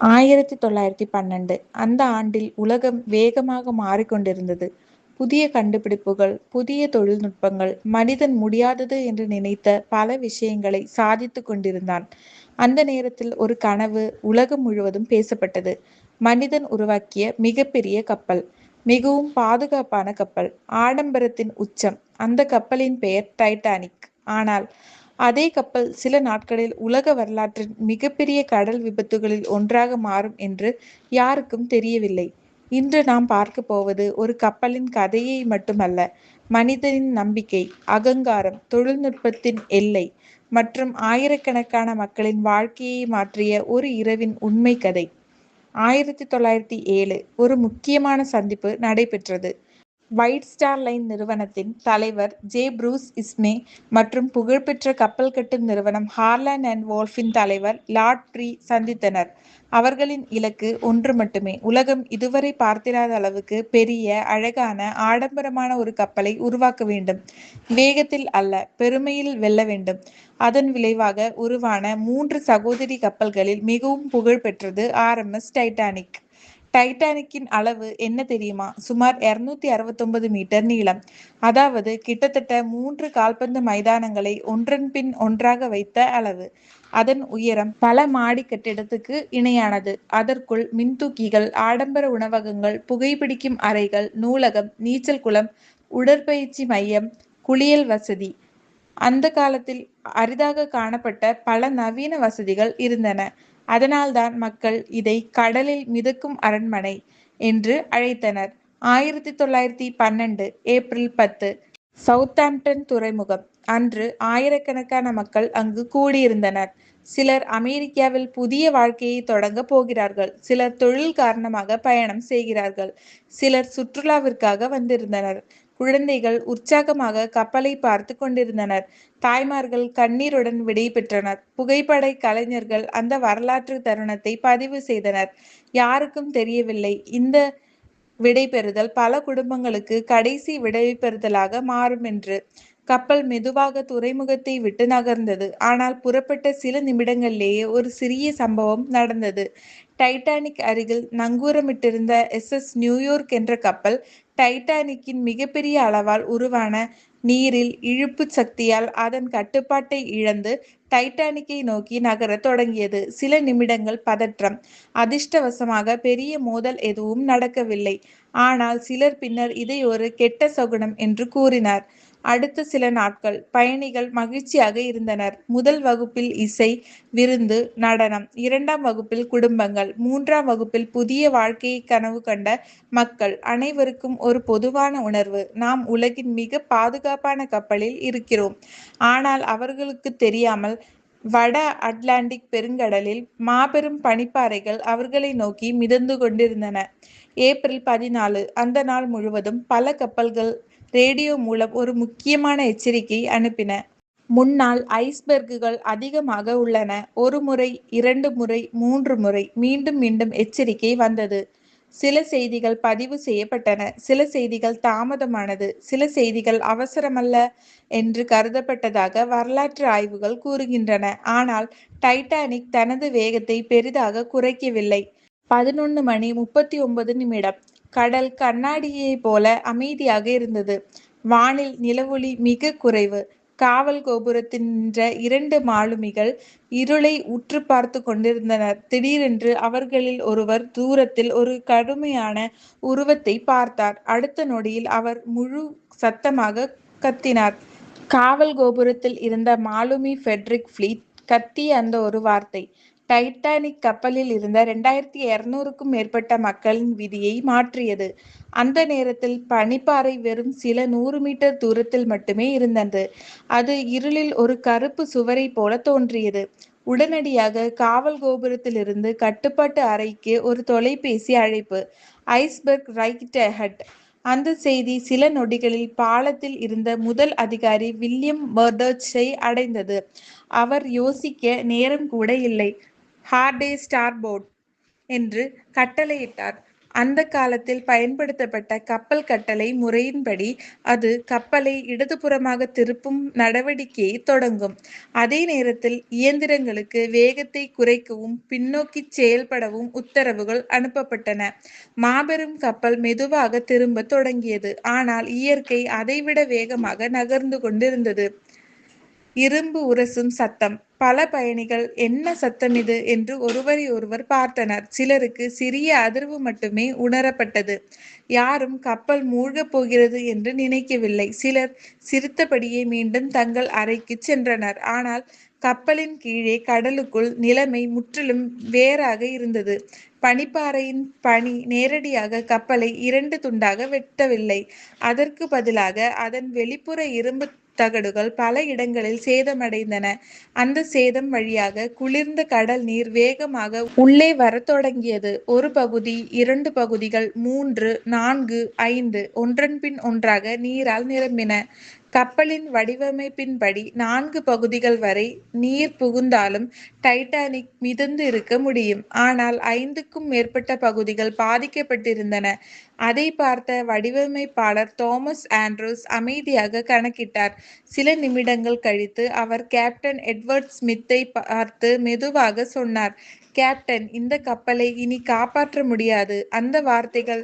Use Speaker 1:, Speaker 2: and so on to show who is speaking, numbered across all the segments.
Speaker 1: 1912 அந்த ஆண்டில் உலகம் வேகமாக மாறிக்கொண்டிருந்தது. புதிய கண்டுபிடிப்புகள், புதிய தொழில்நுட்பங்கள், மனிதன் முடியாதது என்று நினைத்த பல விஷயங்களை சாதித்துக் கொண்டிருந்தான். அந்த நேரத்தில் ஒரு கனவு உலகம் முழுவதும் பேசப்பட்டது. மனிதன் உருவாக்கிய மிகப்பெரிய கப்பல், மிகவும் பாதுகாப்பான கப்பல், ஆடம்பரத்தின் உச்சம். அந்த கப்பலின் பெயர் டைட்டானிக். ஆனால் அதே கப்பல் சில நாட்களில் உலக வரலாற்றின் மிகப்பெரிய கடல் விபத்துகளில் ஒன்றாக மாறும் என்று யாருக்கும் தெரியவில்லை. இன்று நாம் பார்க்க போவது ஒரு கப்பலின் கதையை மட்டுமல்ல, மனிதனின் நம்பிக்கை, அகங்காரம், தொழில்நுட்பத்தின் எல்லை மற்றும் ஆயிரக்கணக்கான மக்களின் வாழ்க்கையை மாற்றிய ஒரு இரவின் உண்மை கதை. 1907 ஒரு முக்கியமான சந்திப்பு நடைபெற்றது. ஒயிட் ஸ்டார் லைன் நிறுவனத்தின் தலைவர் ஜே. ப்ரூஸ் இஸ்மே மற்றும் புகழ்பெற்ற கப்பல் கட்டும் நிறுவனம் ஹார்லாண்ட் அண்ட் வோல்ஃபின் தலைவர் லார்ட் ப்ரீ சந்தித்தனர். அவர்களின் இலக்கு ஒன்று மட்டுமே, உலகம் இதுவரை பார்த்திராத அளவுக்கு பெரிய, அழகான, ஆடம்பரமான ஒரு கப்பலை உருவாக்க வேண்டும். வேகத்தில் அல்ல, பெருமையில் வெல்ல வேண்டும். அதன் விளைவாக உருவான 3 சகோதரி கப்பல்களில் மிகவும் புகழ்பெற்றது RMS டைட்டானிக். டைட்டானிக்கின் அளவு என்ன தெரியுமா? சுமார் 269 மீட்டர் நீளம். அதாவது கிட்டத்தட்ட 3 கால்பந்து மைதானங்களை ஒன்றன் பின் ஒன்றாக வைத்த அளவு. அதன் உயரம் பல மாடி கட்டிடத்துக்கு இணையானது. அதற்குள் மின்தூக்கிகள், ஆடம்பர உணவகங்கள், புகைப்பிடிக்கும் அறைகள், நூலகம், நீச்சல் குளம், உடற்பயிற்சி மையம், குளியல் வசதி. அந்த காலத்தில் அரிதாக காணப்பட்ட பல நவீன வசதிகள் இருந்தன. அதனால்தான் மக்கள் இதை கடலில் மிதக்கும் அரண்மனை என்று அழைத்தனர். 1912 ஏப்ரல் 10 சவுத்தாம்ப்டன் துறைமுகம். அன்று ஆயிரக்கணக்கான மக்கள் அங்கு கூடியிருந்தனர். சிலர் அமெரிக்காவில் புதிய வாழ்க்கையை தொடங்க போகிறார்கள், சிலர் தொழில் காரணமாக பயணம் செய்கிறார்கள், சிலர் சுற்றுலாவிற்காக வந்திருந்தனர். குழந்தைகள் உற்சாகமாக கப்பலை பார்த்து கொண்டிருந்தனர். தாய்மார்கள் கண்ணீருடன் விடை பெற்றனர். புகைப்பட கலைஞர்கள் அந்த வரலாற்று தருணத்தை பதிவு செய்தனர். யாருக்கும் தெரியவில்லை, இந்த விடைபெறுதல் பல குடும்பங்களுக்கு கடைசி விடைபெறுதலாக மாறும் என்று. கப்பல் மெதுவாக துறைமுகத்தை விட்டு நகர்ந்தது. ஆனால் புறப்பட்ட சில நிமிடங்களிலேயே ஒரு சிறிய சம்பவம் நடந்தது. டைட்டானிக் அருகில் நங்கூரமிட்டிருந்த SS நியூயார்க் என்ற கப்பல் டைட்டானிக்கின் மிகப்பெரிய அளவால் உருவான நீரில் இழுப்பு சக்தியால் அதன் கட்டுப்பாட்டை இழந்து டைட்டானிக்கை நோக்கி நகரத் தொடங்கியது. சில நிமிடங்கள் பதற்றம். அதிர்ஷ்டவசமாக பெரிய மோதல் எதுவும் நடக்கவில்லை. ஆனால் சிலர் பின்னர் இதை ஒரு கெட்ட சகுனம் என்று கூறினார். அடுத்த சில நாட்கள் பயணிகள் மகிழ்ச்சியாக இருந்தனர். முதல் வகுப்பில் இசை, விருந்து, நடனம். 2ஆம் வகுப்பில் குடும்பங்கள். 3ஆம் வகுப்பில் புதிய வாழ்க்கையை கனவு கண்ட மக்கள். அனைவருக்கும் ஒரு பொதுவான உணர்வு, நாம் உலகின் மிக பாதுகாப்பான கப்பலில் இருக்கிறோம். ஆனால் அவர்களுக்கு தெரியாமல் வட அட்லாண்டிக் பெருங்கடலில் மாபெரும் பனிப்பாறைகள் அவர்களை நோக்கி மிதந்து கொண்டிருந்தன. ஏப்ரல் 14 அந்த நாள் முழுவதும் பல கப்பல்கள் ரேடியோ மூலம் ஒரு முக்கியமான எச்சரிக்கை அனுப்பின. முன்னால் ஐஸ்பெர்குகள் அதிகமாக உள்ளன. ஒரு முறை, 2 முறை, 3 முறை மீண்டும் மீண்டும் எச்சரிக்கை வந்தது. சில செய்திகள் பதிவு செய்யப்பட்டன, சில செய்திகள் தாமதமானது, சில செய்திகள் அவசரமல்ல என்று கருதப்பட்டதாக வரலாற்று ஆய்வுகள் கூறுகின்றன. ஆனால் டைட்டானிக் தனது வேகத்தை பெரிதாக குறைக்கவில்லை. 11:39 கடல் கண்ணாடியைப் போல அமைதியாக இருந்தது. வானில் நிலவொளி மிக குறைவு. காவல் கோபுரத்தில் நின்ற 2 மாலுமிகள் இருளை உற்று பார்த்து கொண்டிருந்தனர். திடீரென்று அவர்களில் ஒருவர் தூரத்தில் ஒரு கடுமையான உருவத்தை பார்த்தார். அடுத்த நொடியில் அவர் முழு சத்தமாக கத்தினார். காவல் கோபுரத்தில் இருந்த மாலுமி ஃபெட்ரிக் ஃப்ளீட் கத்திய அந்த ஒரு வார்த்தை டைட்டானிக் கப்பலில் இருந்த 2200க்கும் மேற்பட்ட மக்களின் விதியை மாற்றியது. அந்த நேரத்தில் பனிப்பாறை வெறும் சில 100 மீட்டர் தூரத்தில் மட்டுமே இருந்தது. அது இருளில் ஒரு கருப்பு சுவரை போல தோன்றியது. உடனடியாக காவல் கோபுரத்திலிருந்து கட்டுப்பாட்டு அறைக்கு ஒரு தொலைபேசி அழைப்பு. Iceberg right ahead. அந்த செய்தி சில நொடிகளில் பாலத்தில் இருந்த முதல் அதிகாரி வில்லியம் மர்டர்ச்சை அடைந்தது. அவர் யோசிக்க நேரம் கூட இல்லை. ஹார்டே ஸ்டார்போர்ட் என்று கட்டளையிட்டார். அந்த காலத்தில் பயன்படுத்தப்பட்ட கப்பல் கட்டளை முறையின்படி அது கப்பலை இடதுபுறமாக திருப்பும் நடவடிக்கையை தொடங்கும். அதே நேரத்தில் இயந்திரங்களுக்கு வேகத்தை குறைக்கவும் பின்னோக்கி செயல்படவும் உத்தரவுகள் அனுப்பப்பட்டன. மாபெரும் கப்பல் மெதுவாக திரும்பத் தொடங்கியது. ஆனால் இயற்கை அதைவிட வேகமாக நகர்ந்து கொண்டிருந்தது. இரும்பு உரசும் சத்தம். பல பயணிகள் என்ன சத்தம் இது என்று ஒருவரை ஒருவர் பார்த்தனர். சிலருக்கு சிறிய அதிர்வு மட்டுமே உணரப்பட்டது. யாரும் கப்பல் மூழ்கப் போகிறது என்று நினைக்கவில்லை. சிலர் சிரித்தபடியே மீண்டும் தங்கள் அறைக்குச் சென்றனர். ஆனால் கப்பலின் கீழே கடலுக்குள் நிலைமை முற்றிலும் வேறாக இருந்தது. பனிப்பாறையின் பனி நேரடியாக கப்பலை 2 துண்டாக வெட்டவில்லை. அதற்கு பதிலாக அதன் வெளிப்புற இரும்பு தகடுகள் பல இடங்களில் சேதமடைந்தன. அந்த சேதம் வழியாக குளிர்ந்த கடல் நீர் வேகமாக உள்ளே வரத் தொடங்கியது. ஒரு பகுதி, 2 பகுதிகள், 3, 4, 5 ஒன்றன்பின் ஒன்றாக நீரால் நிரம்பின. கப்பலின் வடிவமைப்பின்படி 4 பகுதிகள் வரை நீர் புகுந்தாலும் டைட்டானிக் மிதந்து இருக்க முடியும். ஆனால் 5க்கும் மேற்பட்ட பகுதிகள் பாதிக்கப்பட்டிருந்தன. அதை பார்த்த வடிவமைப்பாளர் தாமஸ் ஆண்ட்ரூஸ் அமைதியாக கணக்கிட்டார். சில நிமிடங்கள் கழித்து அவர் கேப்டன் எட்வர்ட் ஸ்மித்தை பார்த்து மெதுவாக சொன்னார், "கேப்டன், இந்த கப்பலை இனி காப்பாற்ற முடியாது." அந்த வார்த்தைகள்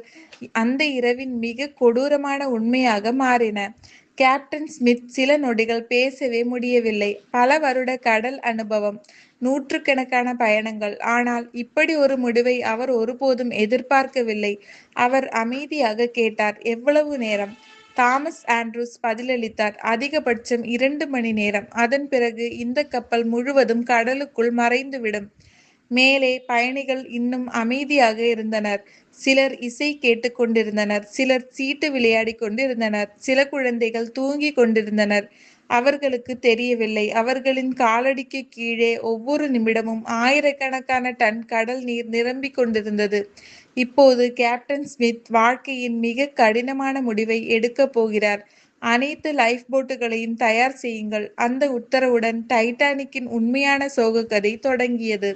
Speaker 1: அந்த இரவின் மிக கொடூரமான உண்மையாக மாறின. கேப்டன் ஸ்மித் சில நொடிகள் பேசவே முடியவில்லை. பல வருட கடல் அனுபவம், நூற்றுக்கணக்கான பயணங்கள். ஆனால் இப்படி ஒரு முடிவை அவர் ஒருபோதும் எதிர்பார்க்கவில்லை. அவர் அமைதியாக கேட்டார், "எவ்வளவு நேரம்?" தாமஸ் ஆண்ட்ரூஸ் பதிலளித்தார், "அதிகபட்சம் 2 மணி நேரம். அதன் பிறகு இந்த கப்பல் முழுவதும் கடலுக்குள் மறைந்துவிடும்." மேலே பயணிகள் இன்னும் அமைதியாக இருந்தனர். சிலர் இசை கேட்டுக் கொண்டிருந்தனர். சிலர் சீட்டு விளையாடிக் கொண்டிருந்தனர். சில குழந்தைகள் தூங்கிக் கொண்டிருந்தனர். அவர்களுக்கு தெரியவில்லை, அவர்களின் காலடிக்கு கீழே ஒவ்வொரு நிமிடமும் ஆயிரக்கணக்கான டன் கடல் நீர் நிரம்பிக் கொண்டிருந்தது. இப்போது கேப்டன் ஸ்மித் வாழ்க்கையின் மிக கடினமான முடிவை எடுக்கப் போகிறார். "அனைத்து லைஃப் போட்டுகளையும் தயார் செய்யுங்கள்." அந்த உத்தரவுடன் டைட்டானிக்கின் உண்மையான சோகக்கதை தொடங்கியது.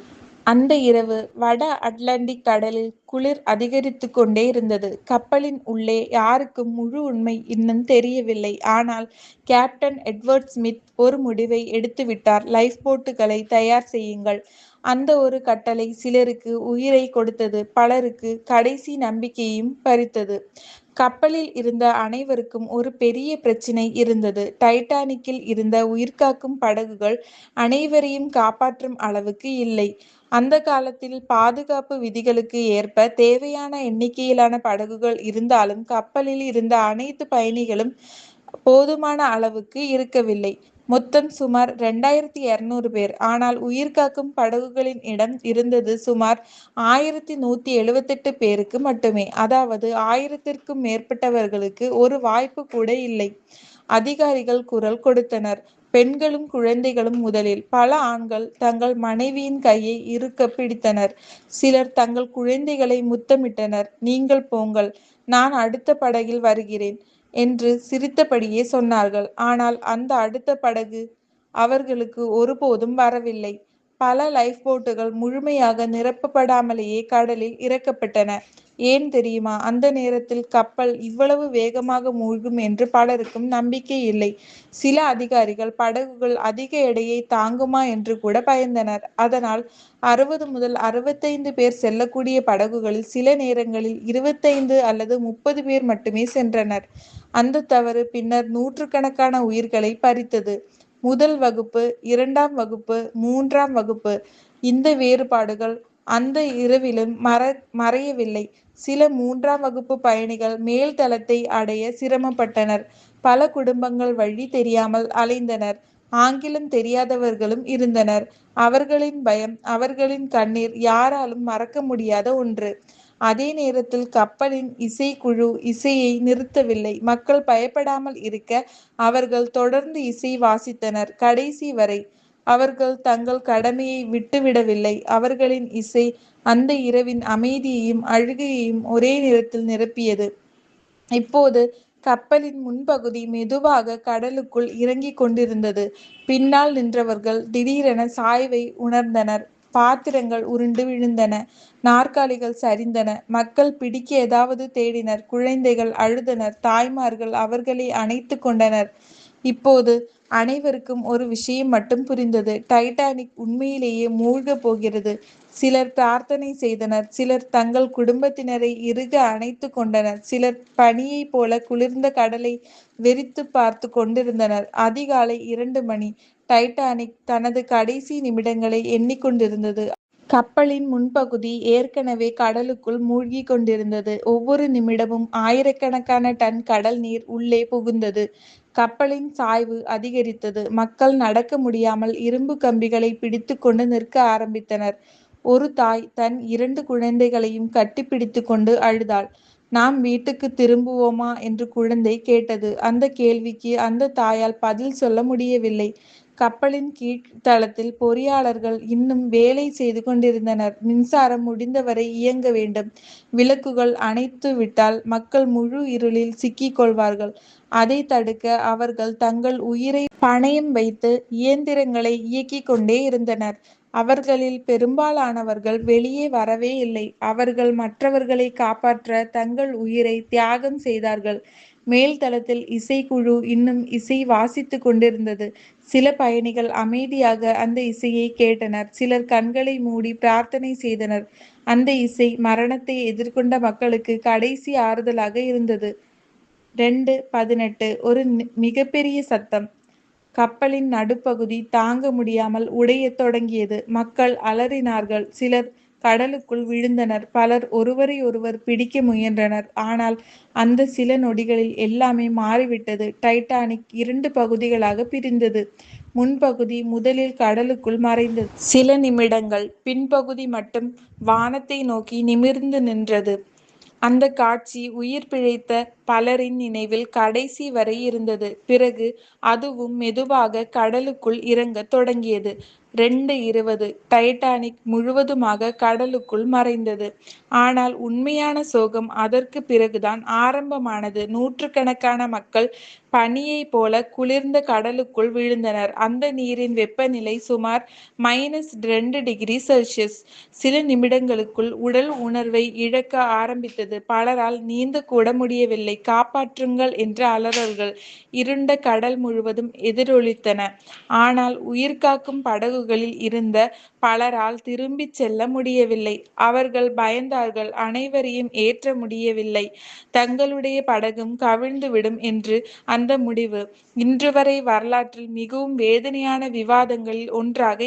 Speaker 1: அந்த இரவு வட அட்லாண்டிக் கடலில் குளிர் அதிகரித்துக் கொண்டே இருந்தது. கப்பலின் உள்ளே யாருக்கும் முழு உண்மை இன்னும் தெரியவில்லை. ஆனால் கேப்டன் எட்வர்ட் ஸ்மித் ஒரு முடிவை எடுத்துவிட்டார். லைஃப் போட்டுகளை தயார் செய்யுங்கள். அந்த ஒரு கட்டளை சிலருக்கு உயிரை கொடுத்தது, பலருக்கு கடைசி நம்பிக்கையையும் பறித்தது. கப்பலில் இருந்த அனைவருக்கும் ஒரு பெரிய பிரச்சினை இருந்தது. டைட்டானிக்கில் இருந்த உயிர்காக்கும் படகுகள் அனைவரையும் காப்பாற்றும் அளவுக்கு இல்லை. அந்த காலத்தில் பாதுகாப்பு விதிகளுக்கு ஏற்ப தேவையான எண்ணிக்கையிலான படகுகள் இருந்தாலும் கப்பலில் இருந்த அனைத்து பயணிகளும் போதுமான அளவுக்கு இருக்கவில்லை. மொத்தம் சுமார் 2200 பேர். ஆனால் உயிர்காக்கும் படகுகளின் இடம் இருந்தது சுமார் 1178 பேருக்கு மட்டுமே. அதாவது 1000த்திற்கும் மேற்பட்டவர்களுக்கு ஒரு வாய்ப்பு கூட இல்லை. அதிகாரிகள் குரல் கொடுத்தனர். பெண்களும் குழந்தைகளும் முதலில். பல ஆண்கள் தங்கள் மனைவியின் கையை இறுக்க பிடித்தனர். சிலர் தங்கள் குழந்தைகளை முத்தமிட்டனர். "நீங்கள் போங்கள், நான் அடுத்த படகில் வருகிறேன்" என்று சிரித்தபடியே சொன்னார்கள். ஆனால் அந்த அடுத்த படகு அவர்களுக்கு ஒருபோதும் வரவில்லை. பல லைஃப் போட்டுகள் முழுமையாக நிரப்பப்படாமலேயே கடலில் இறக்கப்பட்டன. ஏன் தெரியுமா? அந்த நேரத்தில் கப்பல் இவ்வளவு வேகமாக மூழ்கும் என்று பலருக்கும் நம்பிக்கை இல்லை. சில அதிகாரிகள் படகுகள் அதிக எடையை தாங்குமா என்று கூட பயந்தனர். அதனால் 60 முதல் 65 பேர் செல்லக்கூடிய படகுகளில் சில நேரங்களில் 25 அல்லது 30 பேர் மட்டுமே சென்றனர். அந்த தவறு பின்னர் நூற்றுக்கணக்கான உயிர்களை பறித்தது. முதல் வகுப்பு, 2ஆம் வகுப்பு, 3ஆம் வகுப்பு. இந்த வேறுபாடுகள் அந்த இரவிலும் மறையவில்லை. சில 3ஆம் வகுப்பு பயணிகள் மேல் தளத்தை அடைய சிரமப்பட்டனர். பல குடும்பங்கள் வழி தெரியாமல் அலைந்தனர். ஆங்கிலம் தெரியாதவர்களும் இருந்தனர். அவர்களின் பயம், அவர்களின் கண்ணீர் யாராலும் மறக்க முடியாத ஒன்று. அதே நேரத்தில் கப்பலின் இசைக்குழு இசையை நிறுத்தவில்லை. மக்கள் பயப்படாமல் இருக்க அவர்கள் தொடர்ந்து இசை வாசித்தனர் கடைசி வரை. அவர்கள் தங்கள் கடமையை விட்டுவிடவில்லை. அவர்களின் இசை அந்த இரவின் அமைதியையும் அழுகையையும் ஒரே நேரத்தில் நிரப்பியது. இப்போது கப்பலின் முன்பகுதி மெதுவாக கடலுக்குள் இறங்கிக் கொண்டிருந்தது. பின்னால் நின்றவர்கள் திடீரென சாய்வை உணர்ந்தனர். பாத்திரங்கள் உருண்டு விழுந்தன. நாற்காலிகள் சரிந்தன. மக்கள் பிடிக்க ஏதாவது தேடினர். குழந்தைகள் அழுதனர். தாய்மார்கள் அவர்களை அணைத்துக் கொண்டனர். இப்போது அனைவருக்கும் ஒரு விஷயம் மட்டும் புரிந்தது. டைட்டானிக் உண்மையிலேயே மூழ்கப் போகிறது. சிலர் பிரார்த்தனை செய்தனர். சிலர் தங்கள் குடும்பத்தினரை இறுக அணைத்துக் கொண்டனர். சிலர் பனியைப் போல குளிர்ந்த கடலை வெறித்துப் பார்த்து கொண்டிருந்தனர். அதிகாலை 2 மணி. டைட்டானிக் தனது கடைசி நிமிடங்களை எண்ணிக்கொண்டிருந்தது. கப்பலின் முன்பகுதி ஏற்கனவே கடலுக்குள் மூழ்கிக் கொண்டிருந்தது. ஒவ்வொரு நிமிடமும் ஆயிரக்கணக்கான டன் கடல் நீர் உள்ளே புகுந்தது. கப்பலின் சாய்வு அதிகரித்தது. மக்கள் நடக்க முடியாமல் இரும்பு கம்பிகளை பிடித்துக் கொண்டு நிற்க ஆரம்பித்தனர். ஒரு தாய் தன் 2 குழந்தைகளையும் கட்டிப்பிடித்துக் கொண்டு அழுதாள். நாம் வீட்டுக்கு திரும்புவோமா என்று குழந்தை கேட்டது. அந்த கேள்விக்கு அந்த தாயால் பதில் சொல்ல முடியவில்லை. கப்பலின் கீழ்த்தளத்தில் பொறியாளர்கள் இன்னும் வேலை செய்து கொண்டிருந்தனர். மின்சாரம் முடிந்தவரை இயங்க வேண்டும். விளக்குகள் அணைத்துவிட்டால் மக்கள் முழு இருளில் சிக்கிக் கொள்வார்கள். அதை தடுக்க அவர்கள் தங்கள் உயிரை பணயம் வைத்து இயந்திரங்களை இயக்கிக் கொண்டே இருந்தனர். அவர்களில் பெரும்பாலானவர்கள் வெளியே வரவே இல்லை. அவர்கள் மற்றவர்களை காப்பாற்ற தங்கள் உயிரை தியாகம் செய்தார்கள். மேல்தளத்தில் இசைக்குழு இன்னும் இசை வாசித்துக் கொண்டிருந்தது. சில பயணிகள் அமைதியாக அந்த இசையை கேட்டனர். சிலர் கண்களை மூடி பிரார்த்தனை செய்தனர். அந்த இசை மரணத்தை எதிர்கொண்ட மக்களுக்கு கடைசி ஆறுதலாக இருந்தது. 2:18 ஒரு மிகப்பெரிய சத்தம். கப்பலின் நடுப்பகுதி தாங்க முடியாமல் உடையத் தொடங்கியது. மக்கள் அலறினார்கள். சிலர் கடலுக்குள் விழுந்தனர். பலர் ஒருவரை ஒருவர் பிடிக்க முயன்றனர். ஆனால் அந்த சில நொடிகளில் எல்லாமே மாறிவிட்டது. டைட்டானிக் 2 பகுதிகளாக பிரிந்தது. முன்பகுதி முதலில் கடலுக்குள் மறைந்தது. சில நிமிடங்கள் பின்பகுதி மட்டும் வானத்தை நோக்கி நிமிர்ந்து நின்றது. அந்த காட்சி உயிர் பிழைத்த பலரின் நினைவில் கடைசி வரை இருந்தது. பிறகு அதுவும் மெதுவாக கடலுக்குள் இறங்கத் தொடங்கியது. 2:20 டைட்டானிக் முழுவதுமாக கடலுக்குள் மறைந்தது. ஆனால் உண்மையான சோகம் அதற்குப் பிறகுதான் ஆரம்பமானது. நூற்றுக்கணக்கான மக்கள் பனியைப் போல குளிர்ந்த கடலுக்குள் விழுந்தனர். அந்த நீரின் வெப்பநிலை சுமார் -2°C. சில நிமிடங்களுக்குள் உடல் உணர்வை இழக்க ஆரம்பித்தது. பலரால் நீந்தக்கூட முடியவில்லை. காப்பாற்றுங்கள் என்ற அலறல்கள் இருண்ட கடல் முழுவதும் எதிரொலித்தன. ஆனால் உயிர்காக்கும் படகுகளில் இருந்த பலரால் திரும்பிச் செல்ல முடியவில்லை. அவர்கள் பயந்தார்கள். அனைவரையும் ஏற்ற முடியவில்லை. தங்களுடைய படகும் கவிழ்ந்துவிடும் என்று அந்த முடிவு இன்றுவரை வரலாற்றில் மிகவும் வேதனையான விவாதங்களில் ஒன்றாக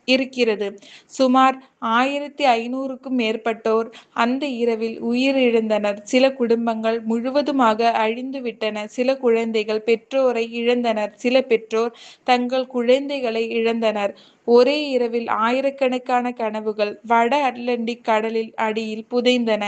Speaker 1: இருக்கிறது. சுமார் 1500க்கும் மேற்பட்டோர் அந்த இரவில் உயிரிழந்தனர். சில குடும்பங்கள் முழுவதுமாக அழிந்துவிட்டன. சில குழந்தைகள் பெற்றோரை இழந்தனர். சில பெற்றோர் தங்கள் குழந்தைகளை இழந்தனர். ஒரே இரவில் ஆயிரக்கணக்கான கனவுகள் வட அட்லாண்டிக் கடலில் அடியில் புதைந்தன.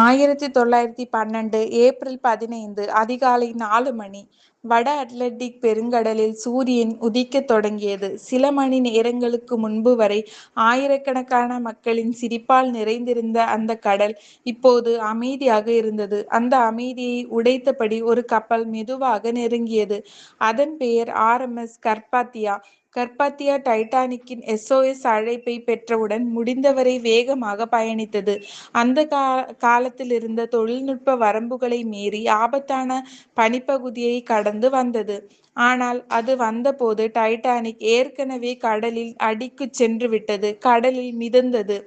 Speaker 1: 1912 ஏப்ரல் 15 அதிகாலை 4 மணி. வட அட்லாண்டிக் பெருங்கடலில் சூரியன் உதிக்கத் தொடங்கியது. சில மணி நேரங்களுக்கு முன்பு வரை ஆயிரக்கணக்கான மக்களின் சிரிப்பால் நிறைந்திருந்த அந்த கடல் இப்போது அமைதியாக இருந்தது. அந்த அமைதியை உடைத்தபடி ஒரு கப்பல் மெதுவாக நெருங்கியது. அதன் பெயர் RMS கர்பாத்தியா. கர்பாத்தியா டைட்டானிக்கின் SOS அழைப்பை பெற்றவுடன் முடிந்தவரை வேகமாக பயணித்தது. அந்த காலத்திலிருந்த தொழில்நுட்ப வரம்புகளை மீறி ஆபத்தான பனிப்பகுதியை கடந்து வந்தது. ஆனால் அது வந்தபோது டைட்டானிக் ஏற்கனவே கடலில் அடிக்குச் சென்றுவிட்டது. கடலில் மிதந்தது.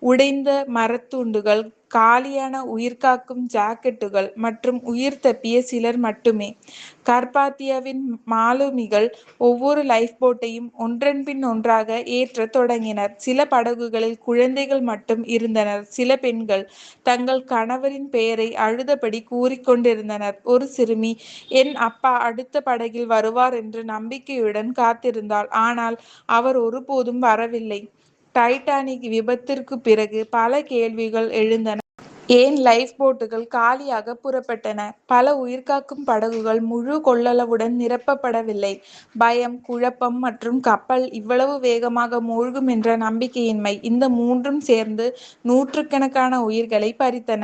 Speaker 1: உடைந்த மரத்துண்டுகள், காலியான உயிர்காக்கும் ஜாக்கெட்டுகள் மற்றும் உயிர் தப்பிய சிலர் மட்டுமே. கர்பாத்தியாவின் மாலுமிகள் ஒவ்வொரு லைஃப் போட்டையும் ஒன்றன்பின் ஒன்றாக ஏற்றத் தொடங்கினர். சில படகுகளில் குழந்தைகள் மட்டும் இருந்தனர். சில பெண்கள் தங்கள் கணவரின் பெயரை அழுதபடி கூறிக்கொண்டிருந்தனர். ஒரு சிறுமி என் அப்பா அடுத்த படகில் வருவார் என்று நம்பிக்கையுடன் காத்திருந்தாள். ஆனால் அவர் ஒருபோதும் வரவில்லை. டைட்டானிக் விபத்திற்குப் பிறகு பல கேள்விகள் எழுந்தன. ஏன் லைஃப் போட்டுகள் காலியாக புறப்பட்டன? பல உயிர்காக்கும் படகுகள் முழு கொள்ளளவுடன் நிரப்பப்படவில்லை. பயம், குழப்பம் மற்றும் கப்பல் இவ்வளவு வேகமாக மூழ்கும் என்ற நம்பிக்கையின்மை, இந்த மூன்றும் சேர்ந்து நூற்றுக்கணக்கான உயிர்களை பறித்தன.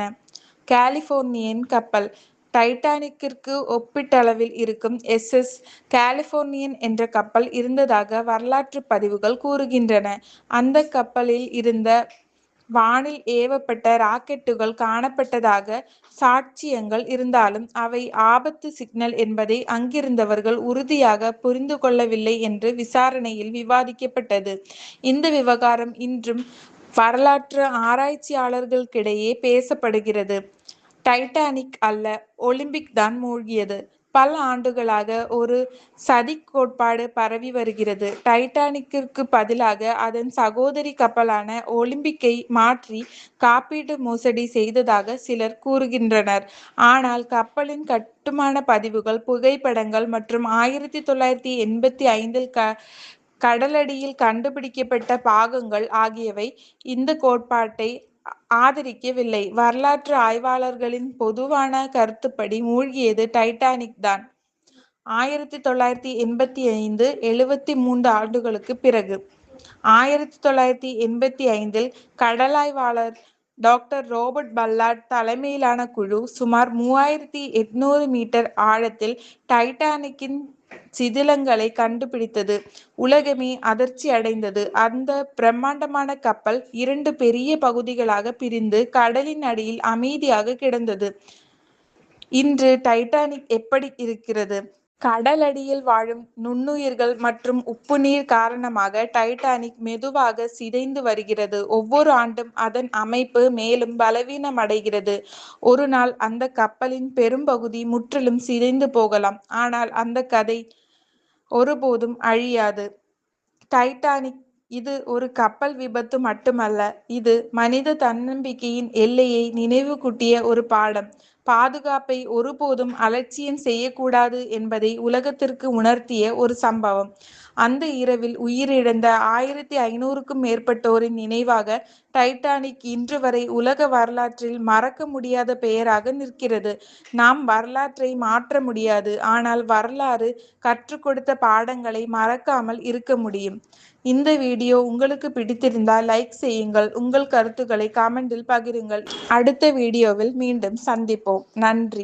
Speaker 1: கலிபோர்னியன் கப்பல். டைட்டானிக்கிற்கு ஒப்பீட்டளவில் இருக்கும் SS கலிபோர்னியன் என்ற கப்பல் இருந்ததாக வரலாற்று பதிவுகள் கூறுகின்றன. அந்த கப்பலில் இருந்த வானில் ஏவப்பட்ட ராக்கெட்டுகள் காணப்பட்டதாக சாட்சியங்கள் இருந்தாலும் அவை ஆபத்து சிக்னல் என்பதை அங்கிருந்தவர்கள் உறுதியாக புரிந்து கொள்ளவில்லை என்று விசாரணையில் விவாதிக்கப்பட்டது. இந்த விவகாரம் இன்றும் வரலாற்று ஆராய்ச்சியாளர்களுக்கிடையே பேசப்படுகிறது. டைட்டானிக் அல்ல, ஒலிம்பிக் தான் மூழ்கியது. பல ஆண்டுகளாக ஒரு சதிக் கோட்பாடு பரவி வருகிறது. டைட்டானிக்கிற்கு பதிலாக அதன் சகோதரி கப்பலான ஒலிம்பிக்கை மாற்றி காப்பீட்டு மோசடி செய்ததாக சிலர் கூறுகின்றனர். ஆனால் கப்பலின் கட்டுமான பதிவுகள், புகைப்படங்கள் மற்றும் 1985இல் கடலடியில் கண்டுபிடிக்கப்பட்ட பாகங்கள் ஆகியவை இந்த கோட்பாட்டை ஆதரிக்கவில்லை. வரலாற்று ஆய்வாளர்களின் பொதுவான கருத்துப்படி மூழ்கியது டைட்டானிக் தான். 1985 73 ஆண்டுகளுக்குப் பிறகு 1985இல் கடலாய்வாளர் டாக்டர் ராபர்ட் பல்லார்ட் தலைமையிலான குழு சுமார் 3800 மீட்டர் ஆழத்தில் டைட்டானிக்கின் சிதிலங்களை கண்டுபிடித்தது. உலகமே அதிர்ச்சி அடைந்தது. அந்த பிரம்மாண்டமான கப்பல் 2 பெரிய பகுதிகளாக பிரிந்து கடலின் அடியில் அமைதியாக கிடந்தது. இன்று டைட்டானிக் எப்படி இருக்கிறது? கடலடியில் வாழும் நுண்ணுயிர்கள் மற்றும் உப்புநீர் காரணமாக டைட்டானிக் மெதுவாக சிதைந்து வருகிறது. ஒவ்வொரு ஆண்டும் அதன் அமைப்பு மேலும் பலவீனமடைகிறது. ஒரு நாள் அந்த கப்பலின் பெரும்பகுதி முற்றிலும் சிதைந்து போகலாம். ஆனால் அந்த கதை ஒருபோதும் அழியாது. டைட்டானிக் இது ஒரு கப்பல் விபத்து மட்டுமல்ல, இது மனித தன்னம்பிக்கையின் எல்லையை நினைவுகூட்டிய ஒரு பாடம். பாதுகாப்பை ஒருபோதும் அலட்சியம் செய்யக்கூடாது என்பதை உலகத்திற்கு உணர்த்திய ஒரு சம்பவம். அந்த இரவில் உயிரிழந்த 1500க்கும் மேற்பட்டோரின் நினைவாக டைட்டானிக் இன்று வரை உலக வரலாற்றில் மறக்க முடியாத பெயராக நிற்கிறது. நாம் வரலாற்றை மாற்ற முடியாது, ஆனால் வரலாறு கற்றுக் கொடுத்த பாடங்களை மறக்காமல் இருக்க முடியும். இந்த வீடியோ உங்களுக்கு பிடித்திருந்தால் லைக் செய்யுங்கள். உங்கள் கருத்துக்களை கமெண்டில் பகிருங்கள். அடுத்த வீடியோவில் மீண்டும் சந்திப்போம். நன்றி.